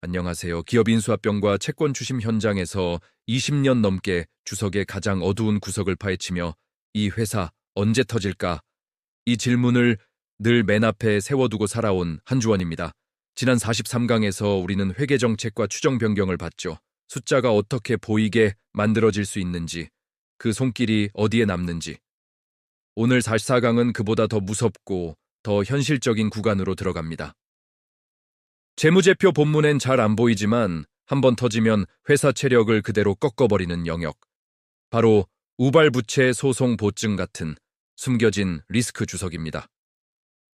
안녕하세요. 기업 인수합병과 채권 추심 현장에서 20년 넘게 주석의 가장 어두운 구석을 파헤치며 이 회사 언제 터질까? 이 질문을 늘 맨 앞에 세워두고 살아온 한주원입니다. 지난 43강에서 우리는 회계 정책과 추정 변경을 봤죠. 숫자가 어떻게 보이게 만들어질 수 있는지, 그 손길이 어디에 남는지. 오늘 44강은 그보다 더 무섭고 더 현실적인 구간으로 들어갑니다. 재무제표 본문엔 잘 안 보이지만 한번 터지면 회사 체력을 그대로 꺾어버리는 영역. 바로 우발부채 소송 보증 같은 숨겨진 리스크 주석입니다.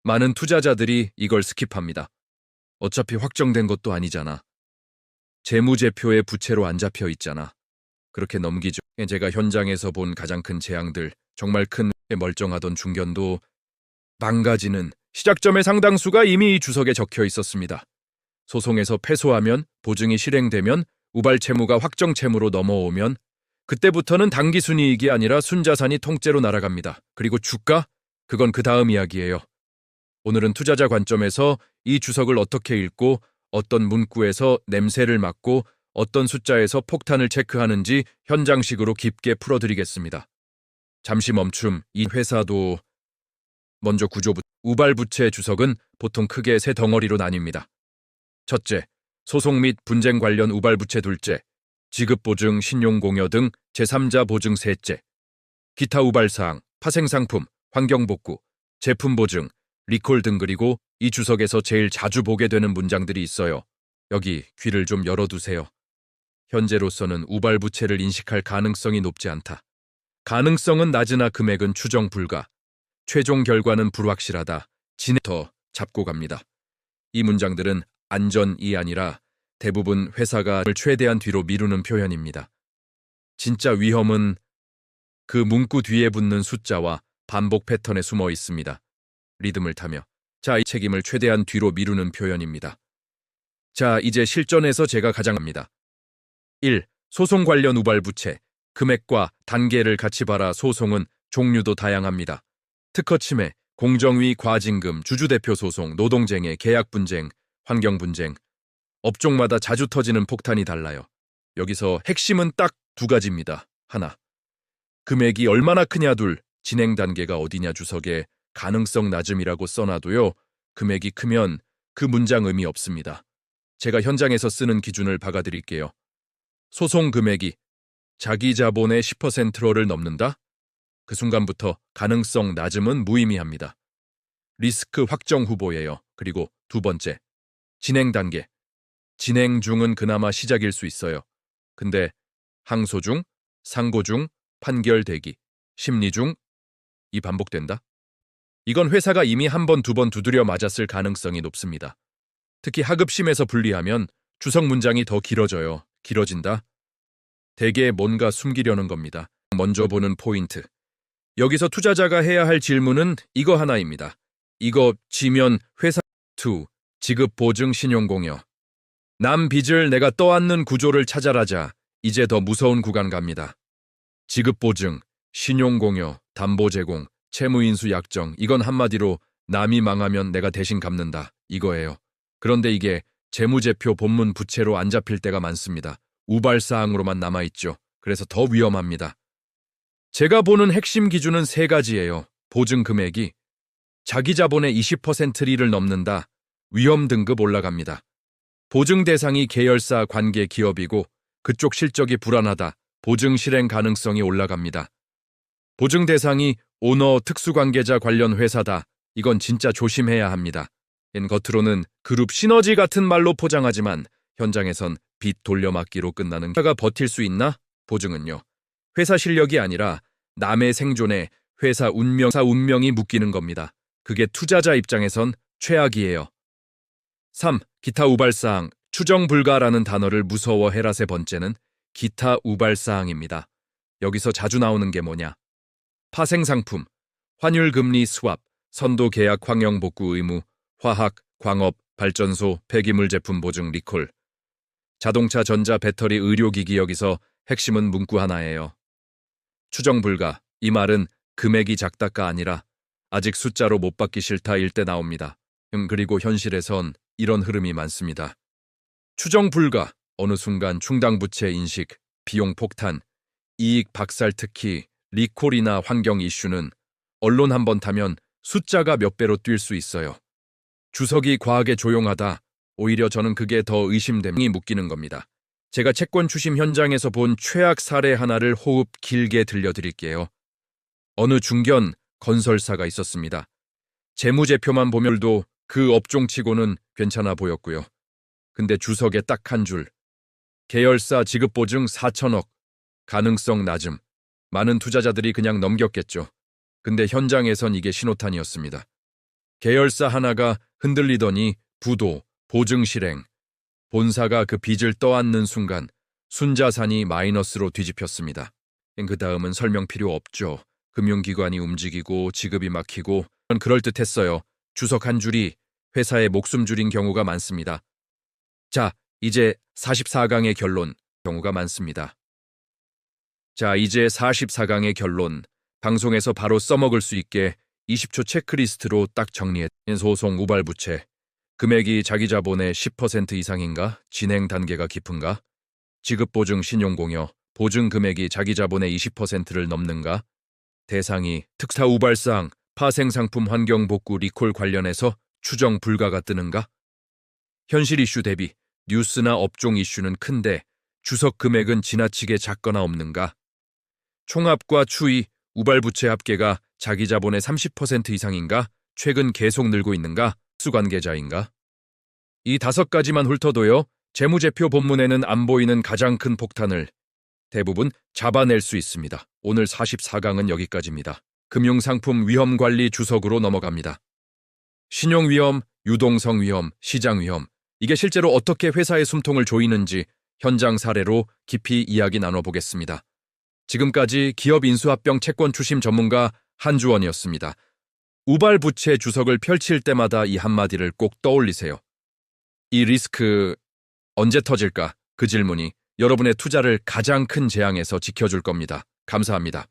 많은 투자자들이 이걸 스킵합니다. 어차피 확정된 것도 아니잖아. 재무제표에 부채로 안 잡혀 있잖아. 그렇게 넘기죠. 제가 현장에서 본 가장 큰 재앙들, 정말 큰 멀쩡하던 중견도 망가지는 시작점의 상당수가 이미 이 주석에 적혀 있었습니다. 소송에서 패소하면, 보증이 실행되면, 우발 채무가 확정 채무로 넘어오면 그때부터는 단기 순이익이 아니라 순자산이 통째로 날아갑니다. 그리고 주가? 그건 그 다음 이야기예요. 오늘은 투자자 관점에서 이 주석을 어떻게 읽고 어떤 문구에서 냄새를 맡고 어떤 숫자에서 폭탄을 체크하는지 현장식으로 깊게 풀어드리겠습니다. 잠시 멈춤. 이 회사도 먼저 구조부터. 우발부채 주석은 보통 크게 세 덩어리로 나뉩니다. 첫째, 소송 및 분쟁 관련 우발부채. 둘째, 지급보증, 신용공여 등 제3자 보증. 셋째, 기타 우발사항, 파생상품, 환경복구, 제품보증, 리콜 등. 그리고 이 주석에서 제일 자주 보게 되는 문장들이 있어요. 여기 귀를 좀 열어두세요. 현재로서는 우발부채를 인식할 가능성이 높지 않다. 가능성은 낮으나 금액은 추정 불가. 최종 결과는 불확실하다. 더 잡고 갑니다. 이 문장들은 안전이 아니라 대부분 회사가 최대한 뒤로 미루는 표현입니다. 진짜 위험은 그 문구 뒤에 붙는 숫자와 반복 패턴에 숨어 있습니다. 리듬을 타며. 자, 이 책임을 최대한 뒤로 미루는 표현입니다. 자, 이제 실전에서 제가 가장 합니다. 1. 소송 관련 우발부채. 금액과 단계를 같이 봐라. 소송은 종류도 다양합니다. 특허침해, 공정위 과징금, 주주대표 소송, 노동쟁해, 계약분쟁, 환경분쟁. 업종마다 자주 터지는 폭탄이 달라요. 여기서 핵심은 딱 두 가지입니다. 하나, 금액이 얼마나 크냐. 둘, 진행 단계가 어디냐. 주석에 가능성 낮음이라고 써놔도요. 금액이 크면 그 문장 의미 없습니다. 제가 현장에서 쓰는 기준을 박아드릴게요. 소송 금액이 자기 자본의 10%를 넘는다? 그 순간부터 가능성 낮음은 무의미합니다. 리스크 확정 후보예요. 그리고 두 번째, 진행 단계. 진행 중은 그나마 시작일 수 있어요. 근데 항소 중, 상고 중, 판결 대기, 심리 중, 이 반복된다? 이건 회사가 이미 한 번, 두 번 두드려 맞았을 가능성이 높습니다. 특히 하급심에서 분리하면 주석 문장이 더 길어져요. 길어진다? 대개 뭔가 숨기려는 겁니다. 먼저 보는 포인트. 여기서 투자자가 해야 할 질문은 이거 하나입니다. 이거 지면 회사 2. 지급 보증 신용공여. 남 빚을 내가 떠안는 구조를 찾아라자. 이제 더 무서운 구간 갑니다. 지급 보증, 신용공여, 담보 제공, 채무인수 약정. 이건 한마디로 남이 망하면 내가 대신 갚는다. 이거예요. 그런데 이게 재무제표 본문 부채로 안 잡힐 때가 많습니다. 우발사항으로만 남아있죠. 그래서 더 위험합니다. 제가 보는 핵심 기준은 세 가지예요. 보증 금액이 자기 자본의 20%를 넘는다. 위험 등급 올라갑니다. 보증 대상이 계열사 관계 기업이고 그쪽 실적이 불안하다. 보증 실행 가능성이 올라갑니다. 보증 대상이 오너 특수관계자 관련 회사다. 이건 진짜 조심해야 합니다. 겉으로는 그룹 시너지 같은 말로 포장하지만 현장에선 빚 돌려막기로 끝나는. 회사가 버틸 수 있나? 보증은요. 회사 실력이 아니라 남의 생존에 회사 운명이 묶이는 겁니다. 그게 투자자 입장에선 최악이에요. 3. 기타 우발사항. 추정 불가라는 단어를 무서워해라. 세 번째는 기타 우발사항입니다. 여기서 자주 나오는 게 뭐냐? 파생상품, 환율금리 스왑, 선도계약 환경복구 의무, 화학, 광업, 발전소, 폐기물 제품 보증 리콜. 자동차, 전자, 배터리, 의료기기. 여기서 핵심은 문구 하나예요. 추정 불가. 이 말은 금액이 작다가 아니라 아직 숫자로 못 받기 싫다일 때 나옵니다. 그리고 현실에선 이런 흐름이 많습니다. 추정 불가, 어느 순간 충당부채 인식, 비용 폭탄, 이익 박살 특히 리콜이나 환경 이슈는 언론 한번 타면 숫자가 몇 배로 뛸 수 있어요. 주석이 과하게 조용하다. 오히려 저는 그게 더 의심됨이 묶이는 겁니다. 제가 채권 추심 현장에서 본 최악 사례 하나를 호흡 길게 들려드릴게요. 어느 중견 건설사가 있었습니다. 재무제표만 보면도 그 업종치고는 괜찮아 보였고요. 근데 주석에 딱 한 줄. 계열사 지급보증 4천억. 가능성 낮음. 많은 투자자들이 그냥 넘겼겠죠. 근데 현장에선 이게 신호탄이었습니다. 계열사 하나가 흔들리더니 부도, 보증 실행. 본사가 그 빚을 떠안는 순간 순자산이 마이너스로 뒤집혔습니다. 그 다음은 설명 필요 없죠. 금융기관이 움직이고 지급이 막히고 그럴듯했어요. 주석 한 줄이 회사의 목숨 줄인 경우가 많습니다. 자, 이제 44강의 결론 경우가 많습니다. 자, 이제 44강의 결론. 방송에서 바로 써먹을 수 있게 20초 체크리스트로 딱 정리해. 소송 우발부채. 금액이 자기 자본의 10% 이상인가? 진행 단계가 깊은가? 지급보증 신용공여. 보증 금액이 자기 자본의 20%를 넘는가? 대상이 특사 우발사항, 파생상품 환경복구 리콜 관련해서 추정 불가가 뜨는가? 현실 이슈 대비 뉴스나 업종 이슈는 큰데 주석 금액은 지나치게 작거나 없는가? 총합과 추이, 우발부채 합계가 자기 자본의 30% 이상인가? 최근 계속 늘고 있는가? 수관계자인가? 이 5가지만 훑어도요. 재무제표 본문에는 안 보이는 가장 큰 폭탄을 대부분 잡아낼 수 있습니다. 오늘 44강은 여기까지입니다. 금융상품 위험관리 주석으로 넘어갑니다. 신용위험, 유동성 위험, 시장 위험. 이게 실제로 어떻게 회사의 숨통을 조이는지 현장 사례로 깊이 이야기 나눠보겠습니다. 지금까지 기업 인수합병 채권 추심 전문가 한주원이었습니다. 우발부채 주석을 펼칠 때마다 이 한마디를 꼭 떠올리세요. 이 리스크 언제 터질까? 그 질문이 여러분의 투자를 가장 큰 재앙에서 지켜줄 겁니다. 감사합니다.